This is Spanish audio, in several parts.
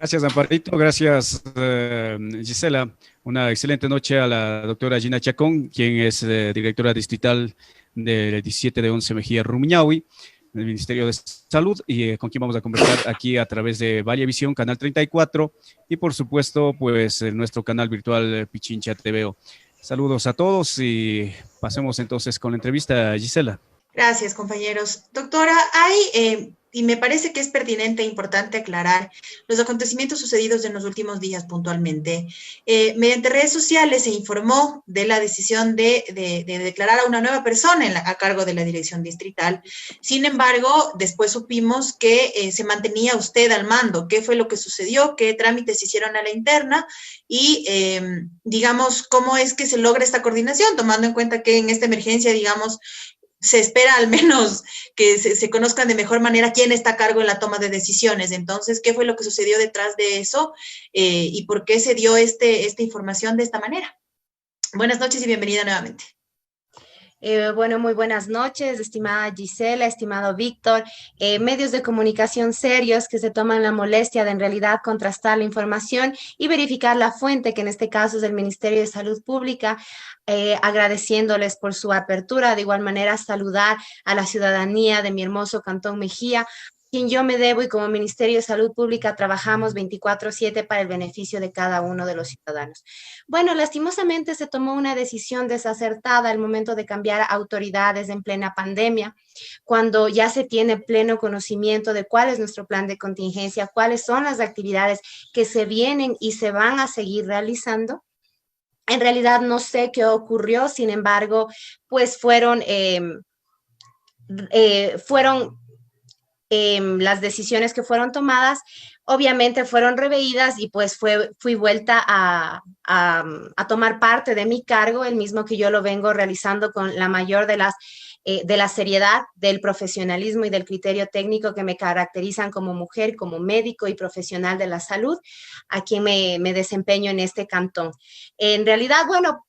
Gracias, Amparito. Gracias, Gisela. Una excelente noche a la doctora Gina Chacón, quien es directora distrital del 17 de 11 Mejía Rumiñahui, del Ministerio de Salud, y con quien vamos a conversar aquí a través de Valia Visión, Canal 34, y por supuesto, pues nuestro canal virtual Pichincha TVO. Saludos a todos y pasemos entonces con la entrevista, Gisela. Gracias, compañeros. Doctora, y me parece que es pertinente e importante aclarar los acontecimientos sucedidos en los últimos días puntualmente. Mediante redes sociales se informó de la decisión de declarar a una nueva persona a cargo de la dirección distrital. Sin embargo, después supimos que se mantenía usted al mando. ¿Qué fue lo que sucedió? ¿Qué trámites se hicieron a la interna? Y, digamos, ¿cómo es que se logra esta coordinación? Tomando en cuenta que en esta emergencia, digamos, se espera al menos que se conozcan de mejor manera quién está a cargo en la toma de decisiones. Entonces, ¿qué fue lo que sucedió detrás de eso? ¿Y por qué se dio esta información de esta manera? Buenas noches y bienvenida nuevamente. Bueno, muy buenas noches, estimada Gisela, estimado Víctor. Medios de comunicación serios que se toman la molestia de en realidad contrastar la información y verificar la fuente, que en este caso es el Ministerio de Salud Pública, agradeciéndoles por su apertura. De igual manera, saludar a la ciudadanía de mi hermoso Cantón Mejía, quien yo me debo, y como Ministerio de Salud Pública trabajamos 24/7 para el beneficio de cada uno de los ciudadanos. Bueno, lastimosamente se tomó una decisión desacertada al momento de cambiar autoridades en plena pandemia, cuando ya se tiene pleno conocimiento de cuál es nuestro plan de contingencia, cuáles son las actividades que se vienen y se van a seguir realizando. En realidad no sé qué ocurrió, sin embargo, pues fueron las decisiones que fueron tomadas, obviamente fueron reveídas, y pues fui vuelta a tomar parte de mi cargo, el mismo que yo lo vengo realizando con la mayor de la seriedad, del profesionalismo y del criterio técnico que me caracterizan como mujer, como médico y profesional de la salud, a quien me desempeño en este cantón. En realidad, bueno,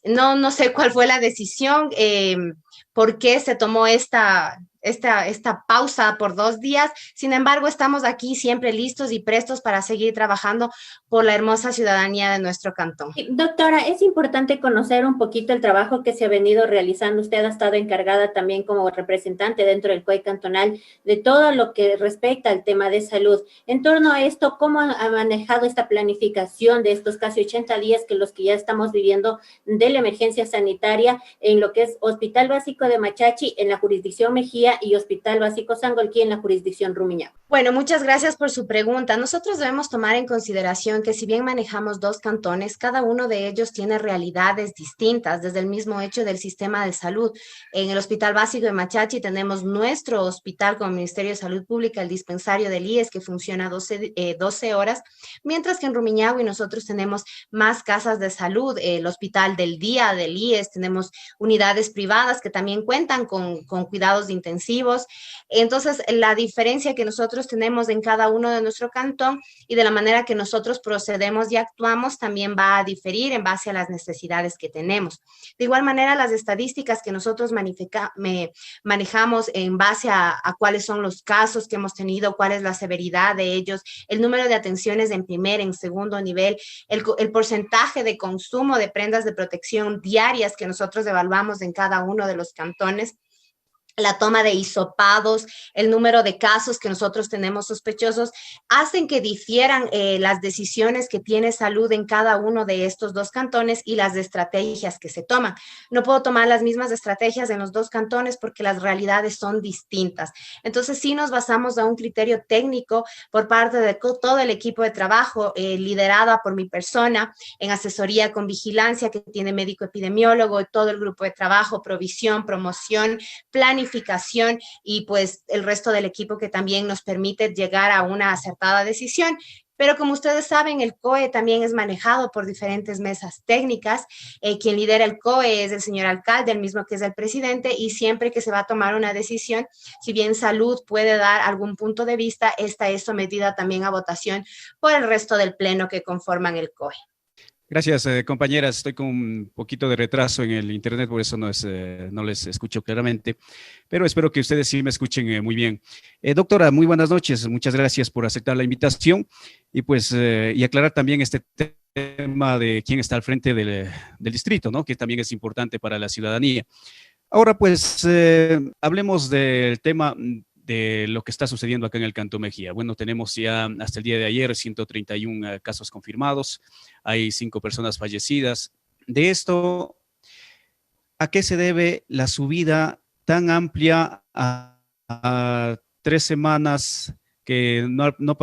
no sé cuál fue la decisión, por qué se tomó esta pausa por 2 días. Sin embargo, estamos aquí siempre listos y prestos para seguir trabajando por la hermosa ciudadanía de nuestro cantón. Doctora, es importante conocer un poquito el trabajo que se ha venido realizando. Usted ha estado encargada también como representante dentro del COE cantonal de todo lo que respecta al tema de salud. En torno a esto, ¿cómo ha manejado esta planificación de estos casi 80 días que los que ya estamos viviendo de la emergencia sanitaria en lo que es Hospital Básico de Machachi en la jurisdicción Mejía y Hospital Básico Sangolquí en la jurisdicción Rumiñahui? Bueno, muchas gracias por su pregunta. Nosotros debemos tomar en consideración que si bien manejamos dos cantones, cada uno de ellos tiene realidades distintas desde el mismo hecho del sistema de salud. En el Hospital Básico de Machachi tenemos nuestro hospital como Ministerio de Salud Pública, el dispensario del IES, que funciona 12 horas, mientras que en Rumiñahui nosotros tenemos más casas de salud, el Hospital del Día del IES, tenemos unidades privadas que también cuentan con cuidados intensivos. Entonces, la diferencia que nosotros tenemos en cada uno de nuestro cantón y de la manera que nosotros procedemos y actuamos también va a diferir en base a las necesidades que tenemos. De igual manera, las estadísticas que nosotros manejamos en base a cuáles son los casos que hemos tenido, cuál es la severidad de ellos, el número de atenciones en primer, en segundo nivel, el porcentaje de consumo de prendas de protección diarias que nosotros evaluamos en cada uno de los cantones, la toma de hisopados, el número de casos que nosotros tenemos sospechosos, hacen que difieran las decisiones que tiene salud en cada uno de estos dos cantones y las estrategias que se toman. No puedo tomar las mismas estrategias en los dos cantones porque las realidades son distintas. Entonces, sí nos basamos a un criterio técnico por parte de todo el equipo de trabajo, liderada por mi persona, en asesoría con vigilancia, que tiene médico epidemiólogo, todo el grupo de trabajo, provisión, promoción, planificación y pues el resto del equipo que también nos permite llegar a una acertada decisión. Pero como ustedes saben, el COE también es manejado por diferentes mesas técnicas. Quien lidera el COE es el señor alcalde, el mismo que es el presidente, y siempre que se va a tomar una decisión, si bien salud puede dar algún punto de vista, esta es sometida también a votación por el resto del pleno que conforman el COE. Gracias, compañeras. Estoy con un poquito de retraso en el internet, por eso no les escucho claramente, pero espero que ustedes sí me escuchen muy bien. Doctora, muy buenas noches. Muchas gracias por aceptar la invitación y pues y aclarar también este tema de quién está al frente del distrito, ¿no? Que también es importante para la ciudadanía. Ahora pues hablemos del tema de lo que está sucediendo acá en el Cantón Mejía. Bueno, tenemos ya hasta el día de ayer 131 casos confirmados, hay 5 personas fallecidas. De esto, ¿a qué se debe la subida tan amplia a 3 semanas que no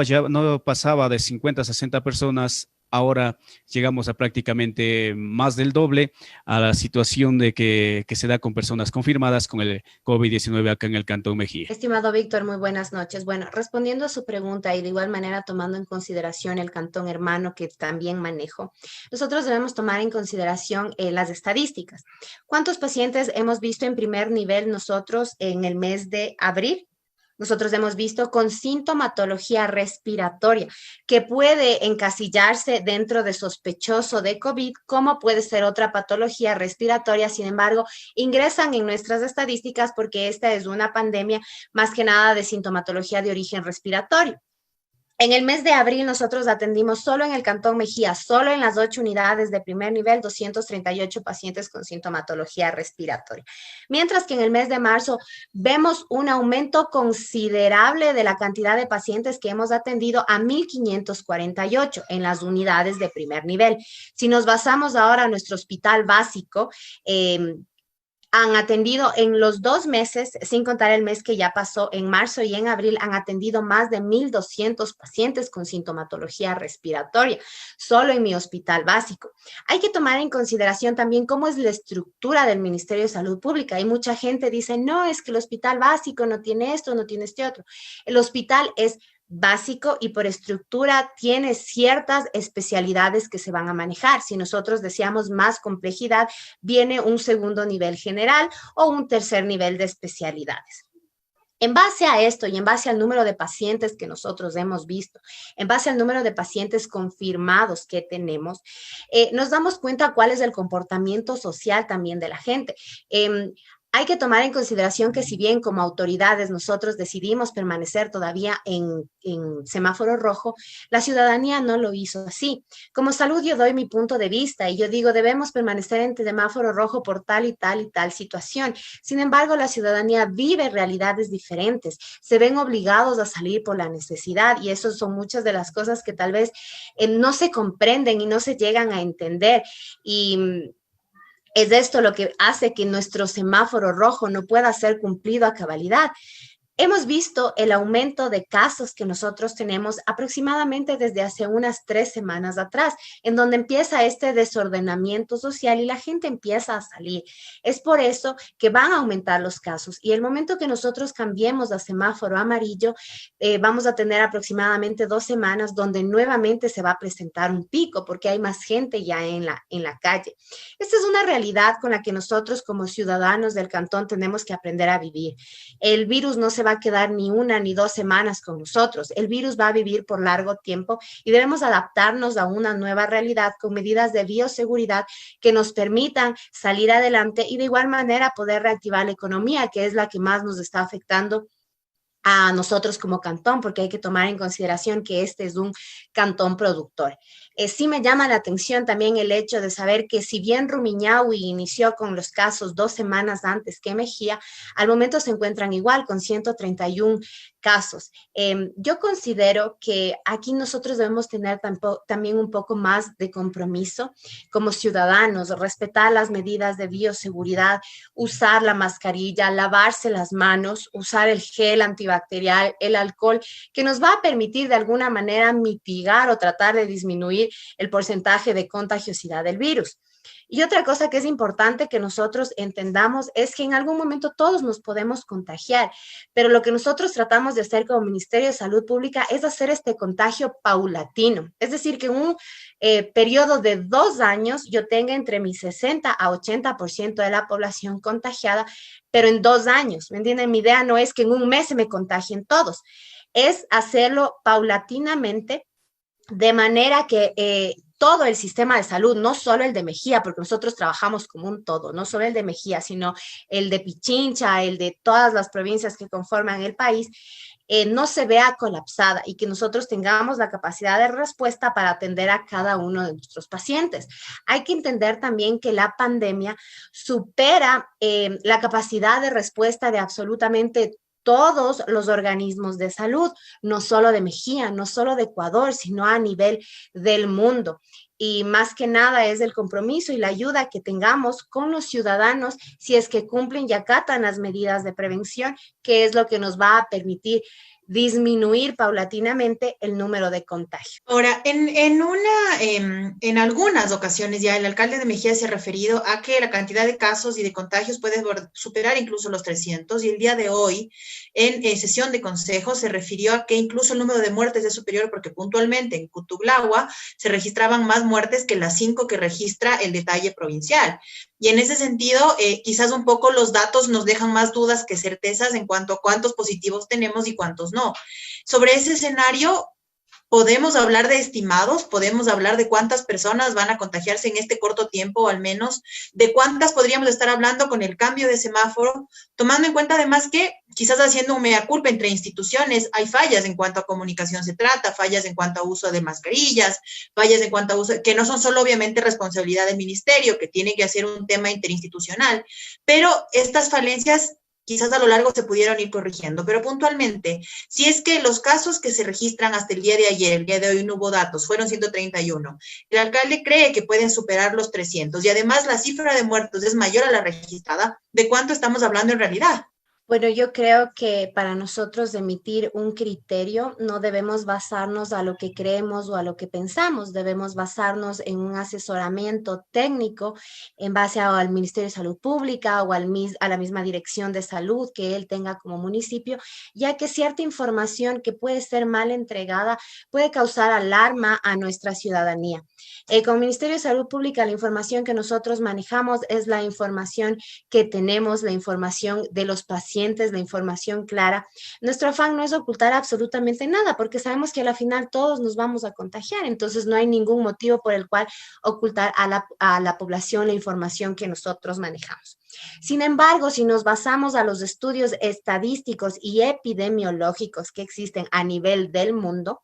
pasaba de 50 a 60 personas? Ahora llegamos a prácticamente más del doble a la situación de que se da con personas confirmadas con el COVID-19 acá en el Cantón Mejía. Estimado Víctor, muy buenas noches. Bueno, respondiendo a su pregunta y de igual manera tomando en consideración el cantón hermano que también manejo, nosotros debemos tomar en consideración las estadísticas. ¿Cuántos pacientes hemos visto en primer nivel nosotros en el mes de abril? Nosotros hemos visto con sintomatología respiratoria, que puede encasillarse dentro de sospechoso de COVID, como puede ser otra patología respiratoria. Sin embargo, ingresan en nuestras estadísticas porque esta es una pandemia más que nada de sintomatología de origen respiratorio. En el mes de abril nosotros atendimos solo en el Cantón Mejía, solo en las 8 unidades de primer nivel, 238 pacientes con sintomatología respiratoria. Mientras que en el mes de marzo vemos un aumento considerable de la cantidad de pacientes que hemos atendido a 1,548 en las unidades de primer nivel. Si nos basamos ahora en nuestro hospital básico, han atendido en los 2 meses, sin contar el mes que ya pasó, en marzo y en abril, han atendido más de 1,200 pacientes con sintomatología respiratoria, solo en mi hospital básico. Hay que tomar en consideración también cómo es la estructura del Ministerio de Salud Pública. Hay mucha gente que dice, no, es que el hospital básico no tiene esto, no tiene este otro. El hospital es básico y por estructura tiene ciertas especialidades que se van a manejar. Si nosotros deseamos más complejidad, viene un segundo nivel general o un tercer nivel de especialidades. En base a esto y en base al número de pacientes que nosotros hemos visto, en base al número de pacientes confirmados que tenemos, nos damos cuenta cuál es el comportamiento social también de la gente. Hay que tomar en consideración que si bien como autoridades nosotros decidimos permanecer todavía en semáforo rojo, la ciudadanía no lo hizo así. Como salud yo doy mi punto de vista y yo digo debemos permanecer en semáforo rojo por tal y tal y tal situación. Sin embargo, la ciudadanía vive realidades diferentes, se ven obligados a salir por la necesidad y eso son muchas de las cosas que tal vez no se comprenden y no se llegan a entender. Y es esto lo que hace que nuestro semáforo rojo no pueda ser cumplido a cabalidad. Hemos visto el aumento de casos que nosotros tenemos aproximadamente desde hace unas 3 semanas atrás, en donde empieza este desordenamiento social y la gente empieza a salir. Es por eso que van a aumentar los casos y el momento que nosotros cambiemos a semáforo amarillo, vamos a tener aproximadamente 2 semanas donde nuevamente se va a presentar un pico porque hay más gente ya en la calle. Esta es una realidad con la que nosotros como ciudadanos del cantón tenemos que aprender a vivir. El virus no se va a quedar ni 1 ni 2 semanas con nosotros. El virus va a vivir por largo tiempo y debemos adaptarnos a una nueva realidad con medidas de bioseguridad que nos permitan salir adelante y de igual manera poder reactivar la economía, que es la que más nos está afectando a nosotros como cantón, porque hay que tomar en consideración que este es un cantón productor. Sí me llama la atención también el hecho de saber que si bien Rumiñahui inició con los casos 2 semanas antes que Mejía, al momento se encuentran igual con 131 casos. Yo considero que aquí nosotros debemos tener también un poco más de compromiso como ciudadanos, respetar las medidas de bioseguridad, usar la mascarilla, lavarse las manos, usar el gel antibacterial, el alcohol, que nos va a permitir de alguna manera mitigar o tratar de disminuir el porcentaje de contagiosidad del virus. Y otra cosa que es importante que nosotros entendamos es que en algún momento todos nos podemos contagiar, pero lo que nosotros tratamos de hacer como Ministerio de Salud Pública es hacer este contagio paulatino. Es decir, que en un periodo de 2 años yo tenga entre mi 60 a 80% de la población contagiada, pero en 2 años, ¿me entienden? Mi idea no es que en un mes se me contagien todos, es hacerlo paulatinamente de manera que todo el sistema de salud, no solo el de Mejía, porque nosotros trabajamos como un todo, no solo el de Mejía, sino el de Pichincha, el de todas las provincias que conforman el país, no se vea colapsada y que nosotros tengamos la capacidad de respuesta para atender a cada uno de nuestros pacientes. Hay que entender también que la pandemia supera la capacidad de respuesta de absolutamente todos los organismos de salud, no solo de Mejía, no solo de Ecuador, sino a nivel del mundo. Y más que nada es el compromiso y la ayuda que tengamos con los ciudadanos si es que cumplen y acatan las medidas de prevención, que es lo que nos va a permitir disminuir paulatinamente el número de contagios. Ahora, en algunas ocasiones ya el alcalde de Mejía se ha referido a que la cantidad de casos y de contagios puede superar incluso los 300, y el día de hoy, en sesión de consejo, se refirió a que incluso el número de muertes es superior porque puntualmente en Cutuglagua se registraban más muertes que las 5 que registra el detalle provincial. Y en ese sentido, quizás un poco los datos nos dejan más dudas que certezas en cuanto a cuántos positivos tenemos y cuántos no. Sobre ese escenario, ¿podemos hablar de estimados? ¿Podemos hablar de cuántas personas van a contagiarse en este corto tiempo, o al menos de cuántas podríamos estar hablando con el cambio de semáforo? Tomando en cuenta además que quizás haciendo un mea culpa entre instituciones, hay fallas en cuanto a comunicación se trata, fallas en cuanto a uso de mascarillas, fallas en cuanto a uso, que no son solo obviamente responsabilidad del ministerio, que tiene que hacer un tema interinstitucional, pero estas falencias quizás a lo largo se pudieron ir corrigiendo, pero puntualmente, si es que los casos que se registran hasta el día de ayer, el día de hoy no hubo datos, fueron 131, el alcalde cree que pueden superar los 300 y además la cifra de muertos es mayor a la registrada, ¿de cuánto estamos hablando en realidad? Bueno, yo creo que para nosotros emitir un criterio no debemos basarnos a lo que creemos o a lo que pensamos, debemos basarnos en un asesoramiento técnico en base al Ministerio de Salud Pública o a la misma Dirección de Salud que él tenga como municipio, ya que cierta información que puede ser mal entregada puede causar alarma a nuestra ciudadanía. Como Ministerio de Salud Pública, la información que nosotros manejamos es la información que tenemos, la información de los pacientes, la información clara. Nuestro afán no es ocultar absolutamente nada, porque sabemos que a la final todos nos vamos a contagiar, entonces no hay ningún motivo por el cual ocultar a la población la información que nosotros manejamos. Sin embargo, si nos basamos a los estudios estadísticos y epidemiológicos que existen a nivel del mundo,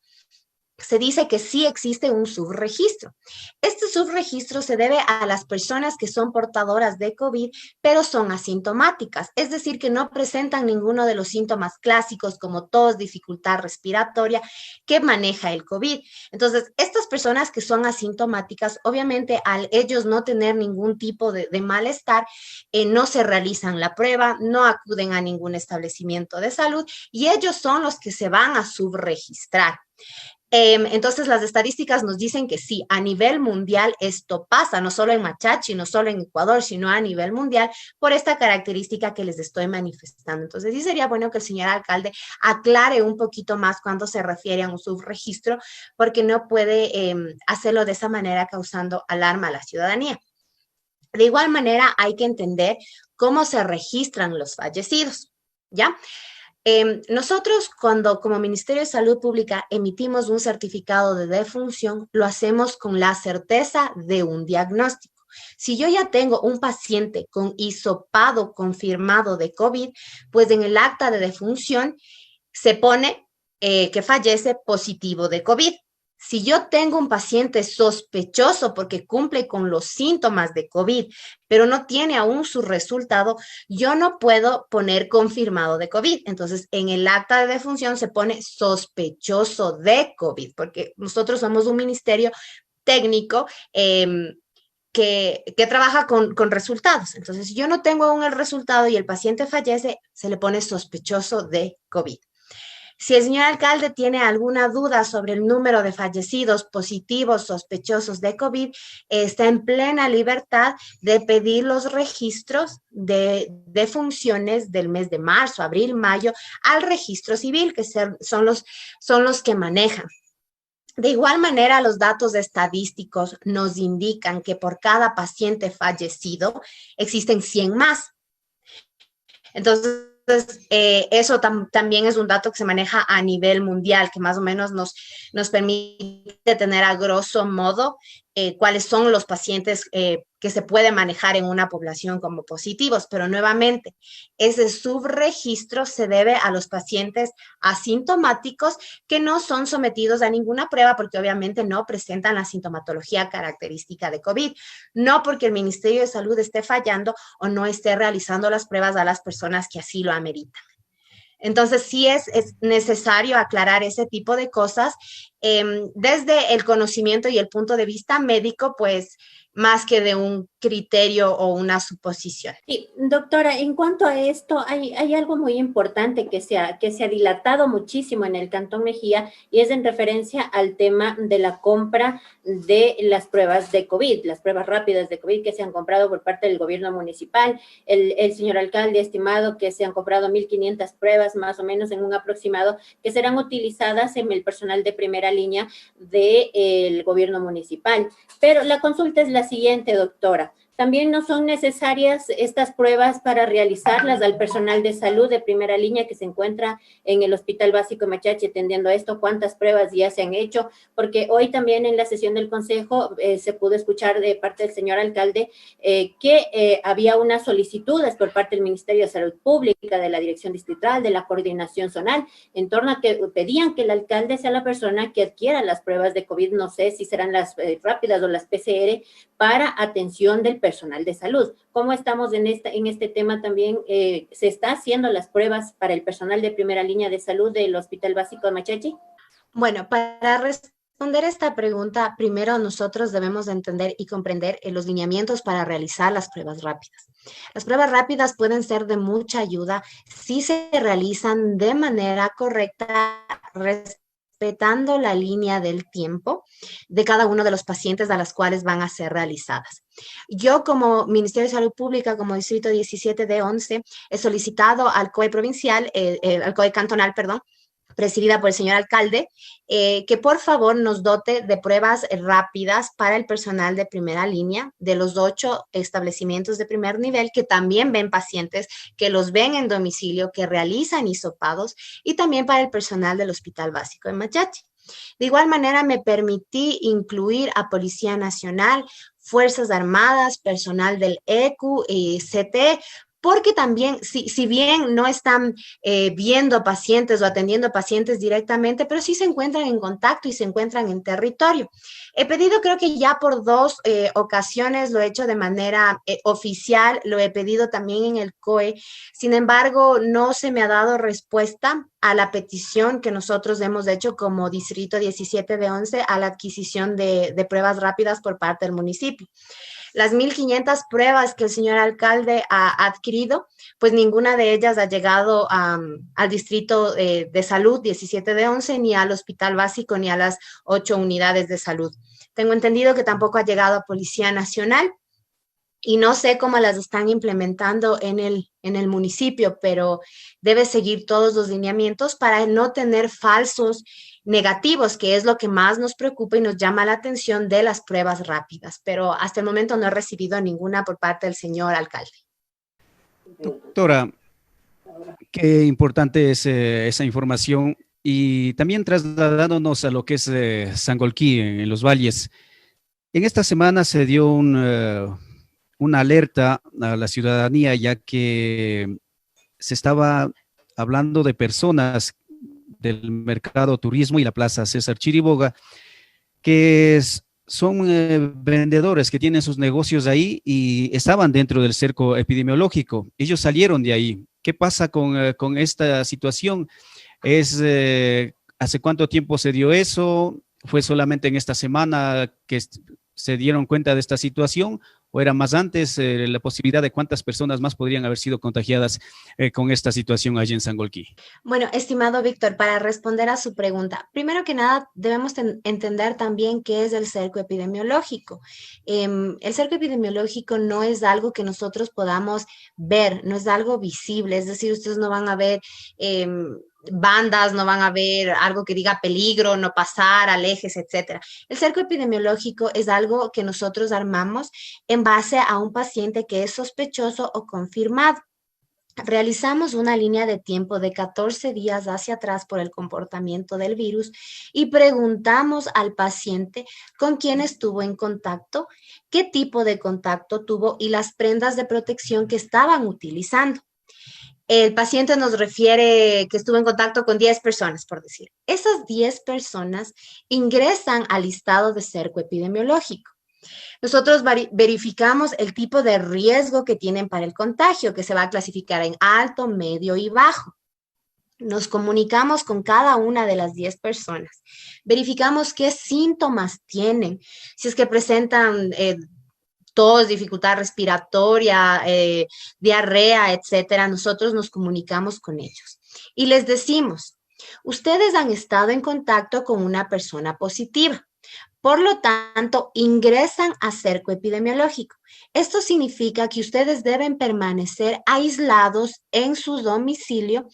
se dice que sí existe un subregistro. Este subregistro se debe a las personas que son portadoras de COVID, pero son asintomáticas, es decir, que no presentan ninguno de los síntomas clásicos como tos, dificultad respiratoria que maneja el COVID. Entonces, estas personas que son asintomáticas, obviamente al ellos no tener ningún tipo de malestar, no se realizan la prueba, no acuden a ningún establecimiento de salud y ellos son los que se van a subregistrar. Entonces, las estadísticas nos dicen que sí, a nivel mundial esto pasa, no solo en Machachi, no solo en Ecuador, sino a nivel mundial, por esta característica que les estoy manifestando. Entonces, sí sería bueno que el señor alcalde aclare un poquito más cuando se refiere a un subregistro, porque no puede hacerlo de esa manera causando alarma a la ciudadanía. De igual manera, hay que entender cómo se registran los fallecidos, ¿ya? Nosotros cuando como Ministerio de Salud Pública emitimos un certificado de defunción, lo hacemos con la certeza de un diagnóstico. Si yo ya tengo un paciente con hisopado confirmado de COVID, pues en el acta de defunción se pone que fallece positivo de COVID. Si yo tengo un paciente sospechoso porque cumple con los síntomas de COVID, pero no tiene aún su resultado, yo no puedo poner confirmado de COVID. Entonces, en el acta de defunción se pone sospechoso de COVID, porque nosotros somos un ministerio técnico que trabaja con resultados. Entonces, si yo no tengo aún el resultado y el paciente fallece, se le pone sospechoso de COVID. Si el señor alcalde tiene alguna duda sobre el número de fallecidos positivos, sospechosos de COVID, está en plena libertad de pedir los registros de defunciones del mes de marzo, abril, mayo, al registro civil, que son los que manejan. De igual manera, los datos estadísticos nos indican que por cada paciente fallecido existen 100 más. Entonces, eso también es un dato que se maneja a nivel mundial, que más o menos nos permite tener a grosso modo cuáles son los pacientes que se puede manejar en una población como positivos, pero nuevamente, ese subregistro se debe a los pacientes asintomáticos que no son sometidos a ninguna prueba porque obviamente no presentan la sintomatología característica de COVID, no porque el Ministerio de Salud esté fallando o no esté realizando las pruebas a las personas que así lo ameritan. Entonces, sí es necesario aclarar ese tipo de cosas desde el conocimiento y el punto de vista médico, pues más que de un criterio o una suposición. Sí, doctora, en cuanto a esto, hay algo muy importante que se ha dilatado muchísimo en el Cantón Mejía y es en referencia al tema de la compra de las pruebas de COVID, las pruebas rápidas de COVID que se han comprado por parte del gobierno municipal. El señor alcalde ha estimado que se han comprado 1.500 pruebas más o menos en un aproximado que serán utilizadas en el personal de primera línea del gobierno municipal. Pero la consulta es la siguiente, doctora. También no son necesarias estas pruebas para realizarlas al personal de salud de primera línea que se encuentra en el Hospital Básico de Machachi atendiendo a esto. ¿Cuántas pruebas ya se han hecho? Porque hoy también en la sesión del Consejo se pudo escuchar de parte del señor alcalde que había unas solicitudes por parte del Ministerio de Salud Pública, de la Dirección Distrital, de la Coordinación Zonal, en torno a que pedían que el alcalde sea la persona que adquiera las pruebas de COVID, no sé si serán las rápidas o las PCR, para atención del personal de salud. ¿Cómo estamos en este tema también? ¿Se está haciendo las pruebas para el personal de primera línea de salud del Hospital Básico de Machachi? Bueno, para responder esta pregunta, primero nosotros debemos de entender y comprender los lineamientos para realizar las pruebas rápidas. Las pruebas rápidas pueden ser de mucha ayuda si se realizan de manera correcta, respetando la línea del tiempo de cada uno de los pacientes a las cuales van a ser realizadas. Yo como Ministerio de Salud Pública, como Distrito 17 de 11, he solicitado al COE provincial, al COE cantonal, perdón, presidida por el señor alcalde, que por favor nos dote de pruebas rápidas para el personal de primera línea de los 8 establecimientos de primer nivel que también ven pacientes, que los ven en domicilio, que realizan hisopados y también para el personal del Hospital Básico de Machachi. De igual manera, me permití incluir a Policía Nacional, Fuerzas Armadas, personal del ECU y CT, porque también, si bien no están viendo pacientes o atendiendo pacientes directamente, pero sí se encuentran en contacto y se encuentran en territorio. He pedido, creo que ya por 2 ocasiones, lo he hecho de manera oficial, lo he pedido también en el COE, sin embargo, no se me ha dado respuesta a la petición que nosotros hemos hecho como Distrito 17 de 11 a la adquisición de pruebas rápidas por parte del municipio. Las 1.500 pruebas que el señor alcalde ha adquirido, pues ninguna de ellas ha llegado al Distrito de Salud 17 de 11, ni al Hospital Básico, ni a las 8 unidades de salud. Tengo entendido que tampoco ha llegado a Policía Nacional y no sé cómo las están implementando en el municipio, pero debe seguir todos los lineamientos para no tener falsos negativos, que es lo que más nos preocupa y nos llama la atención de las pruebas rápidas. Pero hasta el momento no he recibido ninguna por parte del señor alcalde. Doctora, qué importante es esa información y también trasladándonos a lo que es Sangolquí, en los valles. En esta semana se dio una alerta a la ciudadanía, ya que se estaba hablando de personas del mercado turismo y la plaza César Chiriboga, que son vendedores que tienen sus negocios ahí y estaban dentro del cerco epidemiológico. Ellos salieron de ahí. ¿Qué pasa con esta situación? ¿Hace cuánto tiempo se dio eso? ¿Fue solamente en esta semana que se dieron cuenta de esta situación o era más antes la posibilidad de cuántas personas más podrían haber sido contagiadas con esta situación allí en Sangolquí? Bueno, estimado Víctor, para responder a su pregunta, primero que nada debemos entender también qué es el cerco epidemiológico. El cerco epidemiológico no es algo que nosotros podamos ver, no es algo visible, es decir, ustedes no van a ver bandas, no van a ver algo que diga peligro, no pasar, alejes, etcétera. El cerco epidemiológico es algo que nosotros armamos en base a un paciente que es sospechoso o confirmado. realizamos una línea de tiempo de 14 días hacia atrás por el comportamiento del virus y preguntamos al paciente con quién estuvo en contacto, qué tipo de contacto tuvo y las prendas de protección que estaban utilizando. El paciente nos refiere que estuvo en contacto con 10 personas, por decir. Esas 10 personas ingresan al listado de cerco epidemiológico. Nosotros verificamos el tipo de riesgo que tienen para el contagio, que se va a clasificar en alto, medio y bajo. Nos comunicamos con cada una de las 10 personas. Verificamos qué síntomas tienen, si es que presentan tos, dificultad respiratoria, diarrea, etcétera. Nosotros nos comunicamos con ellos y les decimos, ustedes han estado en contacto con una persona positiva. Por lo tanto, ingresan a cerco epidemiológico. Esto significa que ustedes deben permanecer aislados en su domicilio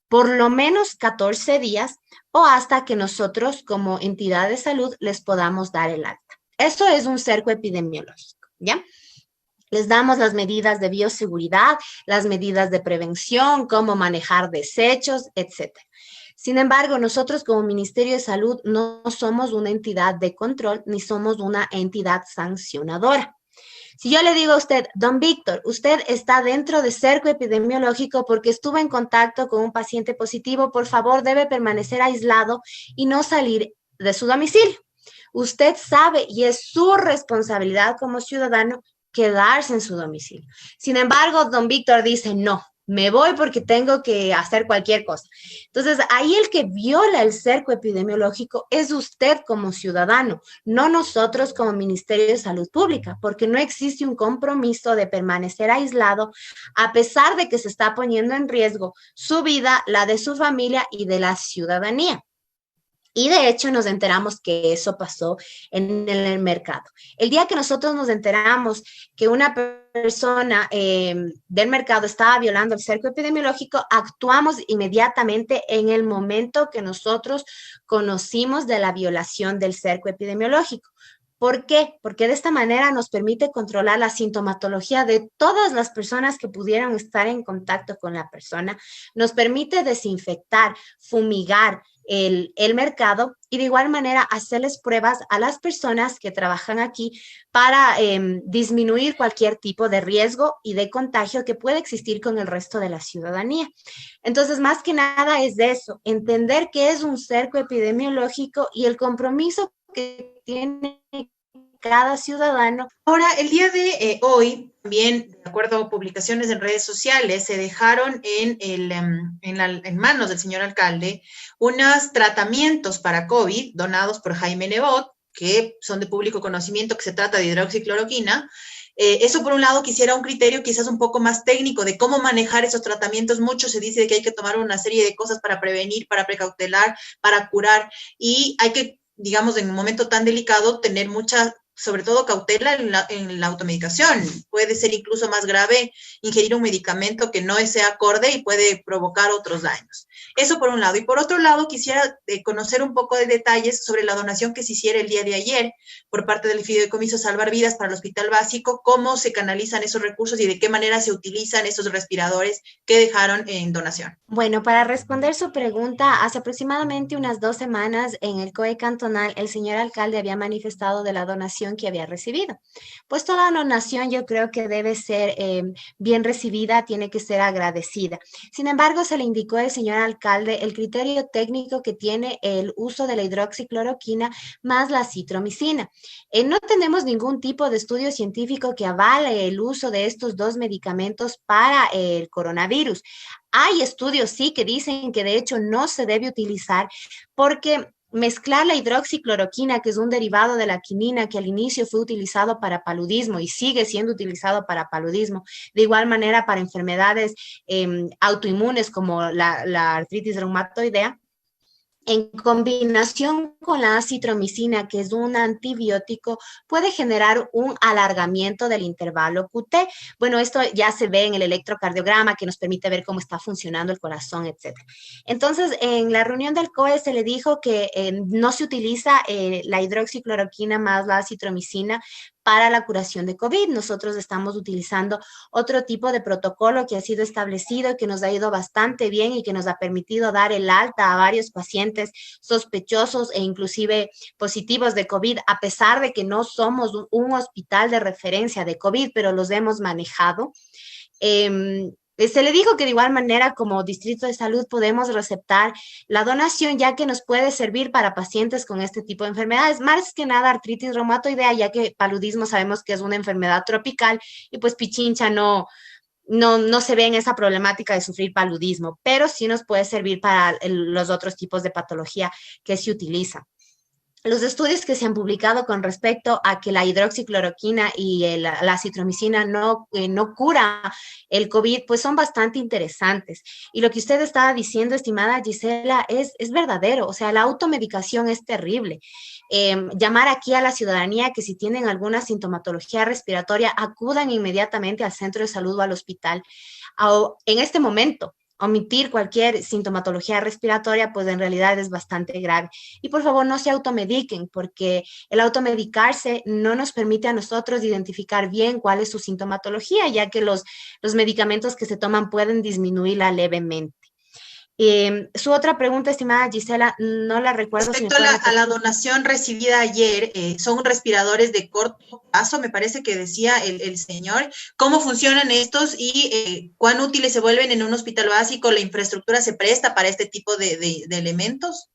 por lo menos 14 días o hasta que nosotros como entidad de salud les podamos dar el alta. Eso es un cerco epidemiológico, ¿ya? Les damos las medidas de bioseguridad, las medidas de prevención, cómo manejar desechos, etcétera. Sin embargo, nosotros como Ministerio de Salud no somos una entidad de control ni somos una entidad sancionadora. Si yo le digo a usted, don Víctor, usted está dentro de cerco epidemiológico porque estuvo en contacto con un paciente positivo, por favor debe permanecer aislado y no salir de su domicilio. Usted sabe y es su responsabilidad como ciudadano quedarse en su domicilio. Sin embargo, don Víctor dice, no, me voy porque tengo que hacer cualquier cosa. Entonces, ahí el que viola el cerco epidemiológico es usted como ciudadano, no nosotros como Ministerio de Salud Pública, porque no existe un compromiso de permanecer aislado a pesar de que se está poniendo en riesgo su vida, la de su familia y de la ciudadanía. Y de hecho nos enteramos que eso pasó en el mercado. El día que nosotros nos enteramos que una persona del mercado estaba violando el cerco epidemiológico, actuamos inmediatamente en el momento que nosotros conocimos de la violación del cerco epidemiológico. ¿Por qué? Porque de esta manera nos permite controlar la sintomatología de todas las personas que pudieran estar en contacto con la persona, nos permite desinfectar, fumigar el mercado y de igual manera hacerles pruebas a las personas que trabajan aquí para disminuir cualquier tipo de riesgo y de contagio que pueda existir con el resto de la ciudadanía. Entonces, más que nada es de eso, entender qué es un cerco epidemiológico y el compromiso que tiene cada ciudadano. Ahora, el día de hoy, también, de acuerdo a publicaciones en redes sociales, se dejaron en manos del señor alcalde unos tratamientos para COVID donados por Jaime Nebot, que son de público conocimiento, que se trata de hidroxicloroquina. Eso, por un lado, quisiera un criterio quizás un poco más técnico de cómo manejar esos tratamientos. Mucho se dice que hay que tomar una serie de cosas para prevenir, para precautelar, para curar, y hay que, digamos, en un momento tan delicado, tener mucha, sobre todo, cautela en la automedicación. Puede ser incluso más grave ingerir un medicamento que no sea acorde y puede provocar otros daños. Eso por un lado. Y por otro lado, quisiera conocer un poco de detalles sobre la donación que se hiciera el día de ayer por parte del Fideicomiso Salvar Vidas para el Hospital Básico, cómo se canalizan esos recursos y de qué manera se utilizan esos respiradores que dejaron en donación. Bueno, para responder su pregunta, hace aproximadamente unas 2 semanas en el COE cantonal, el señor alcalde había manifestado de la donación que había recibido. Pues toda donación yo creo que debe ser bien recibida, tiene que ser agradecida. Sin embargo, se le indicó al señor alcalde el criterio técnico que tiene el uso de la hidroxicloroquina más la citromicina. No tenemos ningún tipo de estudio científico que avale el uso de estos dos medicamentos para el coronavirus. Hay estudios, sí, que dicen que de hecho no se debe utilizar porque mezclar la hidroxicloroquina, que es un derivado de la quinina que al inicio fue utilizado para paludismo y sigue siendo utilizado para paludismo, de igual manera para enfermedades autoinmunes como la artritis reumatoidea, en combinación con la acitromicina, que es un antibiótico, puede generar un alargamiento del intervalo QT. Bueno, esto ya se ve en el electrocardiograma, que nos permite ver cómo está funcionando el corazón, etc. Entonces, en la reunión del COE se le dijo que no se utiliza la hidroxicloroquina más la acitromicina para la curación de COVID. Nosotros estamos utilizando otro tipo de protocolo que ha sido establecido, que nos ha ido bastante bien y que nos ha permitido dar el alta a varios pacientes sospechosos e inclusive positivos de COVID, a pesar de que no somos un hospital de referencia de COVID, pero los hemos manejado. Se le dijo que de igual manera como Distrito de Salud podemos receptar la donación, ya que nos puede servir para pacientes con este tipo de enfermedades, más que nada artritis reumatoidea, ya que paludismo sabemos que es una enfermedad tropical y pues Pichincha no se ve en esa problemática de sufrir paludismo, pero sí nos puede servir para los otros tipos de patología que se utilizan. Los estudios que se han publicado con respecto a que la hidroxicloroquina y la acitromicina no cura el COVID, pues son bastante interesantes. Y lo que usted estaba diciendo, estimada Gisela, es verdadero. O sea, la automedicación es terrible. Llamar aquí a la ciudadanía que si tienen alguna sintomatología respiratoria, acudan inmediatamente al centro de salud o al hospital. En este momento, omitir cualquier sintomatología respiratoria, pues en realidad es bastante grave. Y por favor, no se automediquen, porque el automedicarse no nos permite a nosotros identificar bien cuál es su sintomatología, ya que los medicamentos que se toman pueden disminuirla levemente. Su otra pregunta, estimada Gisela, no la recuerdo. Respecto a la donación recibida ayer, son respiradores de corto plazo, me parece que decía el señor. ¿Cómo funcionan estos y cuán útiles se vuelven en un hospital básico? ¿La infraestructura se presta para este tipo de elementos?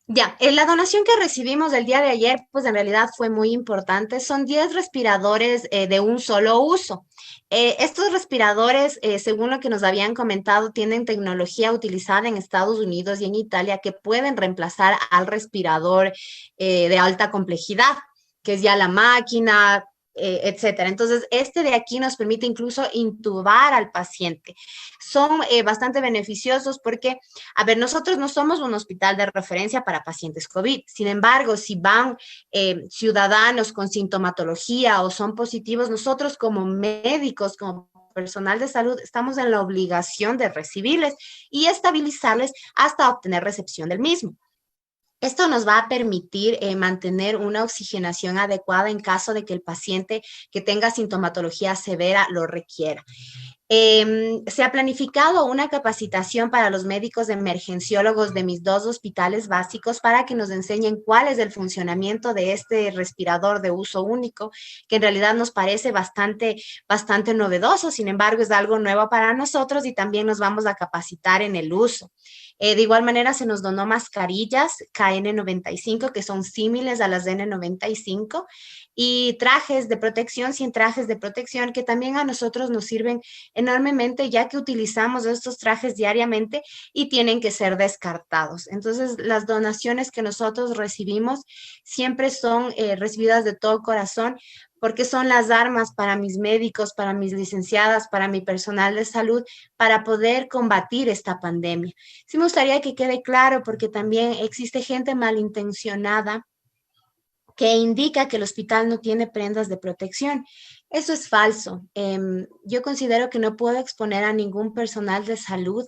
Ya, la donación que recibimos el día de ayer, pues en realidad fue muy importante. Son 10 respiradores de un solo uso. Estos respiradores, según lo que nos habían comentado, tienen tecnología utilizada en Estados Unidos y en Italia que pueden reemplazar al respirador de alta complejidad, que es ya la máquina, etcétera. Entonces, este de aquí nos permite incluso intubar al paciente. Son bastante beneficiosos porque, a ver, nosotros no somos un hospital de referencia para pacientes COVID. Sin embargo, si van ciudadanos con sintomatología o son positivos, nosotros como médicos, como personal de salud, estamos en la obligación de recibirles y estabilizarles hasta obtener recepción del mismo. Esto nos va a permitir mantener una oxigenación adecuada en caso de que el paciente que tenga sintomatología severa lo requiera. Se ha planificado una capacitación para los médicos emergenciólogos de mis 2 hospitales básicos para que nos enseñen cuál es el funcionamiento de este respirador de uso único, que en realidad nos parece bastante novedoso. Sin embargo, es algo nuevo para nosotros y también nos vamos a capacitar en el uso. De igual manera, se nos donó mascarillas KN95, que son símiles a las N95, y trajes de protección, sin trajes de protección, que también a nosotros nos sirven enormemente, ya que utilizamos estos trajes diariamente y tienen que ser descartados. Entonces, las donaciones que nosotros recibimos siempre son recibidas de todo corazón, porque son las armas para mis médicos, para mis licenciadas, para mi personal de salud, para poder combatir esta pandemia. Sí me gustaría que quede claro, porque también existe gente malintencionada que indica que el hospital no tiene prendas de protección. Eso es falso. Yo considero que no puedo exponer a ningún personal de salud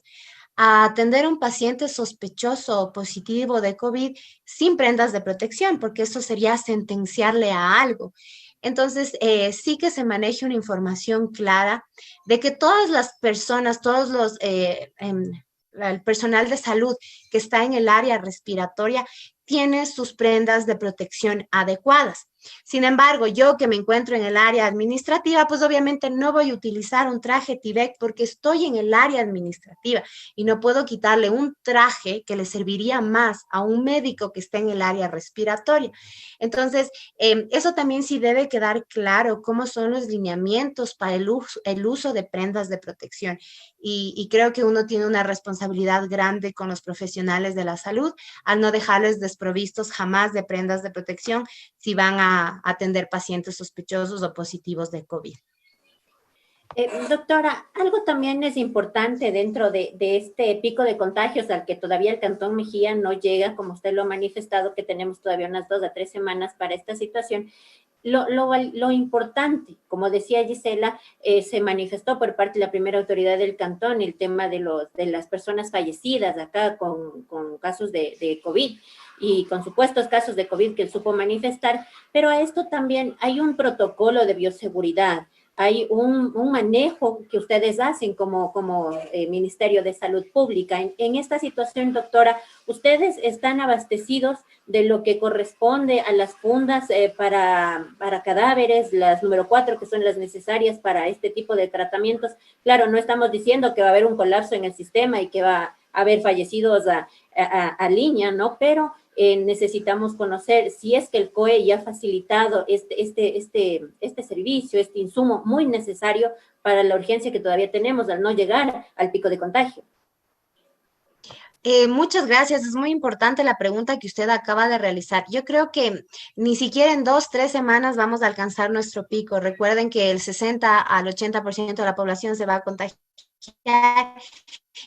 a atender a un paciente sospechoso o positivo de COVID sin prendas de protección, porque eso sería sentenciarle a algo. Entonces, sí que se maneje una información clara de que todas las personas, el personal de salud que está en el área respiratoria tiene sus prendas de protección adecuadas. Sin embargo, yo que me encuentro en el área administrativa, pues obviamente no voy a utilizar un traje Tyvek porque estoy en el área administrativa y no puedo quitarle un traje que le serviría más a un médico que está en el área respiratoria. Entonces, eso también sí debe quedar claro cómo son los lineamientos para el uso de prendas de protección. Y creo que uno tiene una responsabilidad grande con los profesionales de la salud al no dejarles desprovistos jamás de prendas de protección si van a atender pacientes sospechosos o positivos de COVID. Doctora, algo también es importante dentro de este pico de contagios al que todavía el Cantón Mejía no llega, como usted lo ha manifestado, que tenemos todavía unas 2 a 3 semanas para esta situación. Lo importante, como decía Gisela, se manifestó por parte de la primera autoridad del cantón el tema de las personas fallecidas acá con casos de COVID. y con supuestos casos de COVID que él supo manifestar, pero a esto también hay un protocolo de bioseguridad, hay un manejo que ustedes hacen como Ministerio de Salud Pública. En esta situación, doctora, ¿ustedes están abastecidos de lo que corresponde a las fundas para cadáveres, las número 4, que son las necesarias para este tipo de tratamientos? Claro, no estamos diciendo que va a haber un colapso en el sistema y que va a haber fallecidos a línea, ¿no? Pero necesitamos conocer si es que el COE ya ha facilitado este servicio, este insumo muy necesario para la urgencia que todavía tenemos al no llegar al pico de contagio. Muchas gracias. Es muy importante la pregunta que usted acaba de realizar. Yo creo que ni siquiera en 2, 3 semanas vamos a alcanzar nuestro pico. Recuerden que el 60 al 80% de la población se va a contagiar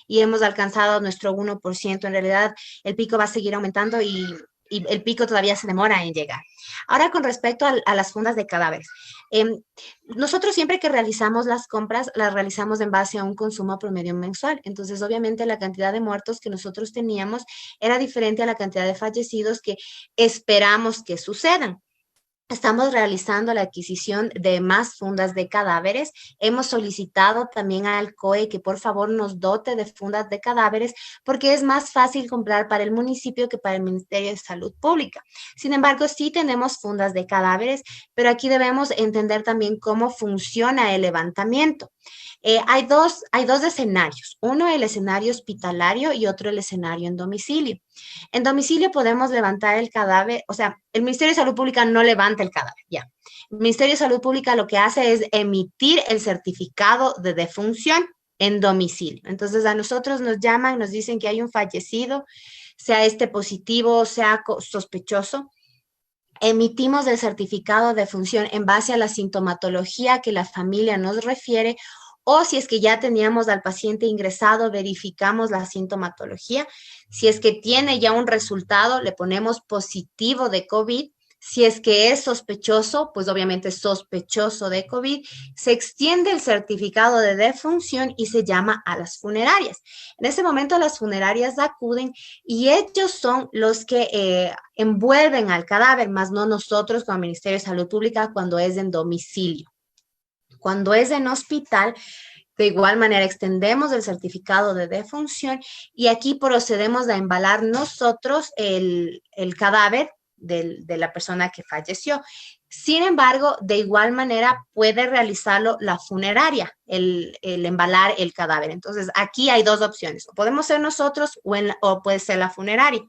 y hemos alcanzado nuestro 1%. En realidad, el pico va a seguir aumentando y el pico todavía se demora en llegar. Ahora, con respecto a las fundas de cadáveres. Nosotros siempre que realizamos las compras, las realizamos en base a un consumo promedio mensual. Entonces, obviamente, la cantidad de muertos que nosotros teníamos era diferente a la cantidad de fallecidos que esperamos que sucedan. Estamos realizando la adquisición de más fundas de cadáveres. Hemos solicitado también al COE que por favor nos dote de fundas de cadáveres porque es más fácil comprar para el municipio que para el Ministerio de Salud Pública. Sin embargo, sí tenemos fundas de cadáveres, pero aquí debemos entender también cómo funciona el levantamiento. Hay dos escenarios, uno el escenario hospitalario y otro el escenario en domicilio. En domicilio podemos levantar el cadáver, o sea, el Ministerio de Salud Pública no levanta el cadáver, ya. El Ministerio de Salud Pública lo que hace es emitir el certificado de defunción en domicilio. Entonces a nosotros nos llaman, nos dicen que hay un fallecido, sea este positivo, sea sospechoso. Emitimos el certificado de defunción en base a la sintomatología que la familia nos refiere o si es que ya teníamos al paciente ingresado, verificamos la sintomatología. Si es que tiene ya un resultado, le ponemos positivo de COVID. Si es que es sospechoso, pues obviamente sospechoso de COVID, se extiende el certificado de defunción y se llama a las funerarias. En ese momento las funerarias acuden y ellos son los que envuelven al cadáver, más no nosotros como Ministerio de Salud Pública cuando es en domicilio. Cuando es en hospital, de igual manera extendemos el certificado de defunción y aquí procedemos a embalar nosotros el cadáver de la persona que falleció. Sin embargo, de igual manera puede realizarlo la funeraria, el embalar el cadáver. Entonces, aquí hay dos opciones. O podemos ser nosotros o puede ser la funeraria.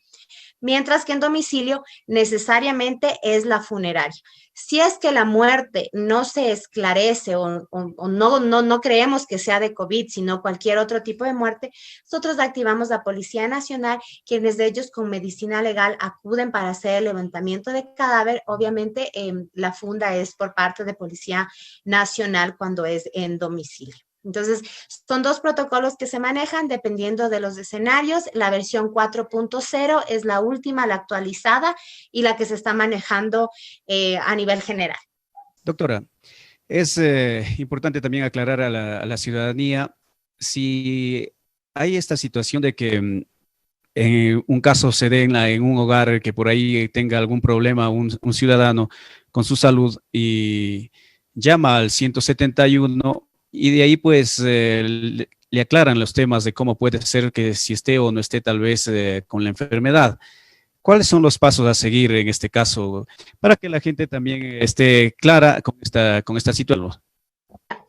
Mientras que en domicilio necesariamente es la funeraria. Si es que la muerte no se esclarece o no creemos que sea de COVID, sino cualquier otro tipo de muerte, nosotros activamos la Policía Nacional, quienes de ellos con medicina legal acuden para hacer el levantamiento de cadáver. Obviamente la funda es por parte de Policía Nacional cuando es en domicilio. Entonces, son dos protocolos que se manejan dependiendo de los escenarios. La versión 4.0 es la última, la actualizada y la que se está manejando a nivel general. Doctora, es importante también aclarar a la ciudadanía si hay esta situación de que un caso se dé en un hogar que por ahí tenga algún problema un ciudadano con su salud y llama al 171 y de ahí pues le aclaran los temas de cómo puede ser que si esté o no esté tal vez con la enfermedad. ¿Cuáles son los pasos a seguir en este caso para que la gente también esté clara con esta situación?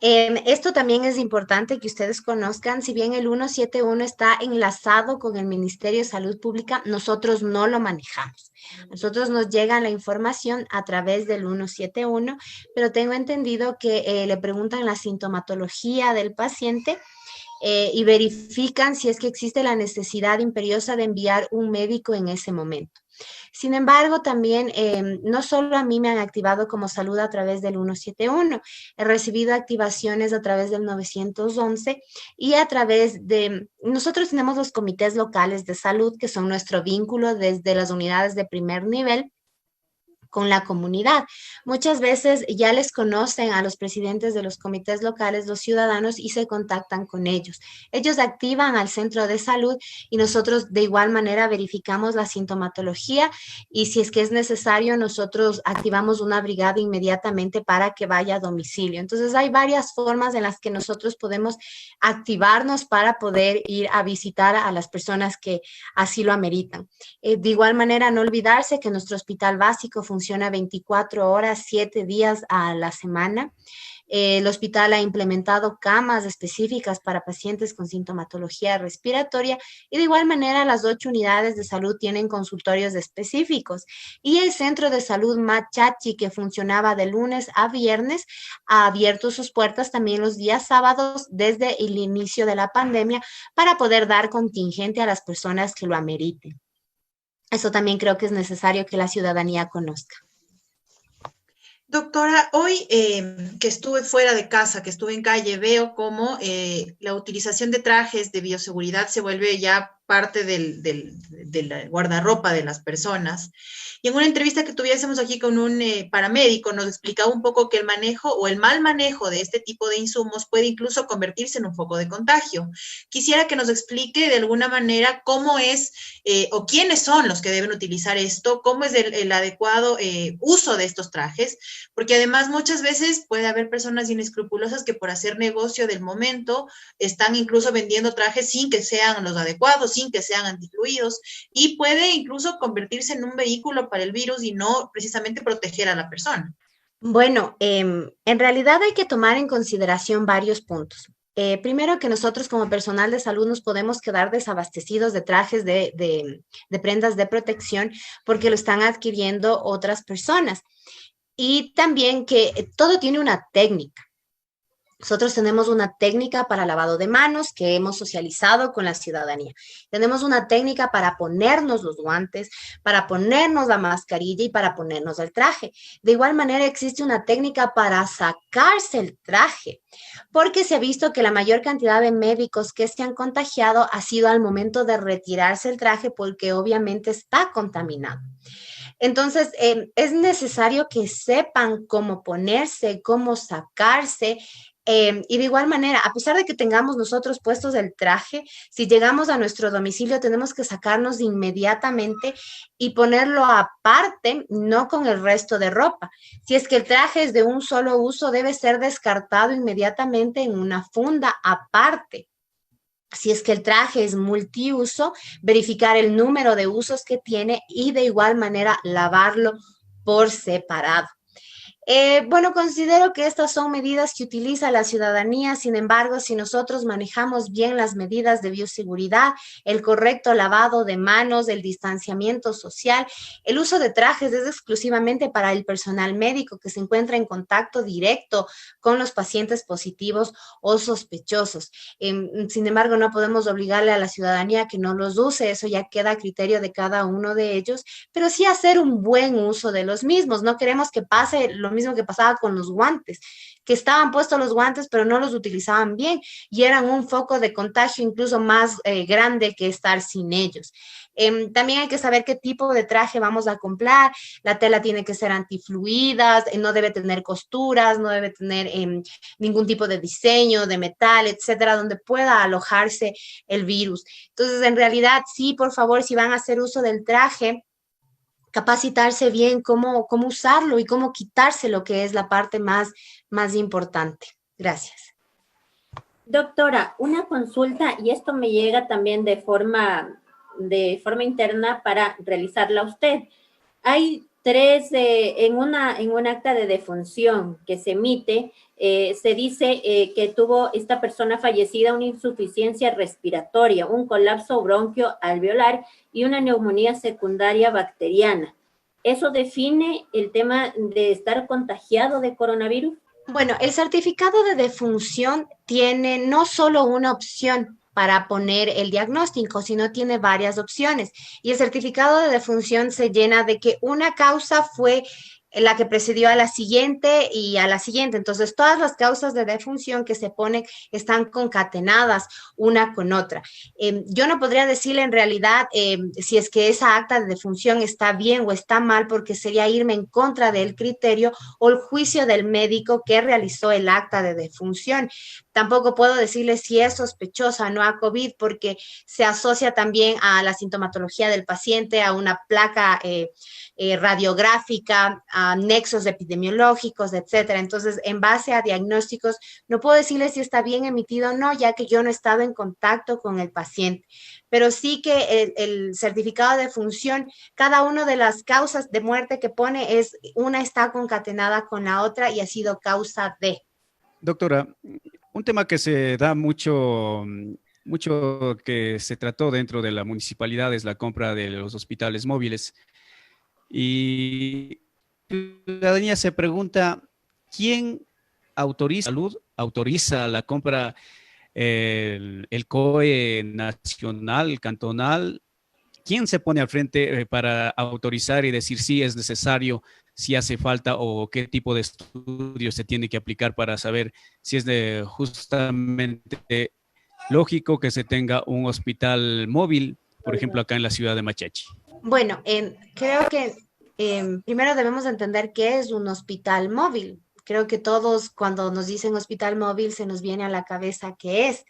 Esto también es importante que ustedes conozcan, si bien el 171 está enlazado con el Ministerio de Salud Pública, nosotros no lo manejamos. Nosotros nos llega la información a través del 171, pero tengo entendido que le preguntan la sintomatología del paciente y verifican si es que existe la necesidad imperiosa de enviar un médico en ese momento. Sin embargo, también no solo a mí me han activado como salud a través del 171, he recibido activaciones a través del 911 y a través de, nosotros tenemos los comités locales de salud que son nuestro vínculo desde las unidades de primer nivel, con la comunidad. Muchas veces ya les conocen a los presidentes de los comités locales, los ciudadanos, y se contactan con ellos. Ellos activan al centro de salud y nosotros de igual manera verificamos la sintomatología y si es que es necesario, nosotros activamos una brigada inmediatamente para que vaya a domicilio. Entonces hay varias formas en las que nosotros podemos activarnos para poder ir a visitar a las personas que así lo ameritan. De igual manera, no olvidarse que nuestro hospital básico funciona 24 horas, 7 días a la semana. El hospital ha implementado camas específicas para pacientes con sintomatología respiratoria y de igual manera las 8 unidades de salud tienen consultorios específicos. Y el centro de salud Machachi, que funcionaba de lunes a viernes, ha abierto sus puertas también los días sábados desde el inicio de la pandemia para poder dar contingente a las personas que lo ameriten. Eso también creo que es necesario que la ciudadanía conozca. Doctora, hoy que estuve fuera de casa, que estuve en calle, veo cómo la utilización de trajes de bioseguridad se vuelve ya parte del guardarropa de las personas. Y en una entrevista que tuviésemos aquí con un paramédico, nos explicaba un poco que el manejo o el mal manejo de este tipo de insumos puede incluso convertirse en un foco de contagio. Quisiera que nos explique de alguna manera cómo es o quiénes son los que deben utilizar esto, cómo es el adecuado uso de estos trajes, porque además muchas veces puede haber personas inescrupulosas que por hacer negocio del momento están incluso vendiendo trajes sin que sean los adecuados, sin que sean antifluidos, y puede incluso convertirse en un vehículo para el virus y no precisamente proteger a la persona. Bueno, en realidad hay que tomar en consideración varios puntos. Primero, que nosotros como personal de salud nos podemos quedar desabastecidos de trajes de prendas de protección porque lo están adquiriendo otras personas. Y también que todo tiene una técnica. Nosotros tenemos una técnica para lavado de manos que hemos socializado con la ciudadanía. Tenemos una técnica para ponernos los guantes, para ponernos la mascarilla y para ponernos el traje. De igual manera existe una técnica para sacarse el traje, porque se ha visto que la mayor cantidad de médicos que se han contagiado ha sido al momento de retirarse el traje porque obviamente está contaminado. Entonces, es necesario que sepan cómo ponerse, cómo sacarse. Y de igual manera, a pesar de que tengamos nosotros puestos el traje, si llegamos a nuestro domicilio tenemos que sacarnos inmediatamente y ponerlo aparte, no con el resto de ropa. Si es que el traje es de un solo uso, debe ser descartado inmediatamente en una funda aparte. Si es que el traje es multiuso, verificar el número de usos que tiene y de igual manera lavarlo por separado. Bueno, considero que estas son medidas que utiliza la ciudadanía. Sin embargo, si nosotros manejamos bien las medidas de bioseguridad, el correcto lavado de manos, el distanciamiento social, el uso de trajes es exclusivamente para el personal médico que se encuentra en contacto directo con los pacientes positivos o sospechosos. Sin embargo, no podemos obligarle a la ciudadanía que no los use, eso ya queda a criterio de cada uno de ellos, pero sí hacer un buen uso de los mismos. No queremos que pase lo mismo que pasaba con los guantes, que estaban puestos los guantes, pero no los utilizaban bien y eran un foco de contagio incluso más grande que estar sin ellos. También hay que saber qué tipo de traje vamos a comprar. La tela tiene que ser antifluidas, no debe tener costuras, no debe tener ningún tipo de diseño de metal, etcétera, donde pueda alojarse el virus. Entonces, en realidad, sí, por favor, si van a hacer uso del traje, capacitarse bien cómo usarlo y cómo quitarse lo que es la parte más importante. Gracias. Doctora, una consulta, y esto me llega también de forma interna para realizarla a usted. Hay en un acta de defunción que se emite, se dice que tuvo esta persona fallecida una insuficiencia respiratoria, un colapso bronquioalveolar y una neumonía secundaria bacteriana. ¿Eso define el tema de estar contagiado de coronavirus? Bueno, el certificado de defunción tiene no solo una opción para poner el diagnóstico, sino tiene varias opciones. Y el certificado de defunción se llena de que una causa fue la que precedió a la siguiente y a la siguiente. Entonces, todas las causas de defunción que se ponen están concatenadas una con otra. Yo no podría decirle en realidad si es que esa acta de defunción está bien o está mal, porque sería irme en contra del criterio o el juicio del médico que realizó el acta de defunción. Tampoco puedo decirle si es sospechosa o no a COVID, porque se asocia también a la sintomatología del paciente, a una placa radiográfica, a nexos epidemiológicos, etcétera. Entonces, en base a diagnósticos, no puedo decirle si está bien emitido o no, ya que yo no he estado en contacto con el paciente. Pero sí que el certificado de función, cada una de las causas de muerte que pone, una está concatenada con la otra y ha sido causa de. Doctora, un tema que se da mucho que se trató dentro de la municipalidad es la compra de los hospitales móviles. Y la ciudadanía se pregunta, ¿quién autoriza la compra, el COE nacional, cantonal? ¿Quién se pone al frente para autorizar y decir si es necesario, si hace falta o qué tipo de estudios se tiene que aplicar para saber si es justamente lógico que se tenga un hospital móvil, por ejemplo, acá en la ciudad de Machachi? Bueno, creo que primero debemos entender qué es un hospital móvil. Creo que todos cuando nos dicen hospital móvil se nos viene a la cabeza qué es.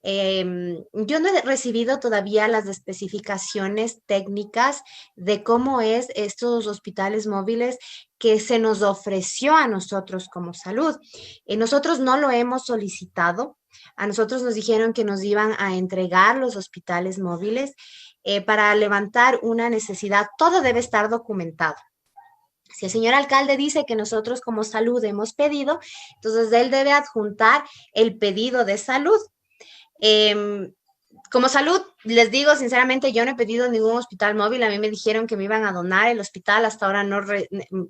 Yo no he recibido todavía las especificaciones técnicas de cómo es estos hospitales móviles que se nos ofreció a nosotros como salud. Nosotros no lo hemos solicitado. A nosotros nos dijeron que nos iban a entregar los hospitales móviles para levantar una necesidad. Todo debe estar documentado. Si el señor alcalde dice que nosotros como salud hemos pedido, entonces él debe adjuntar el pedido de salud. Como salud, les digo sinceramente, yo no he pedido ningún hospital móvil. A mí me dijeron que me iban a donar el hospital, hasta ahora no,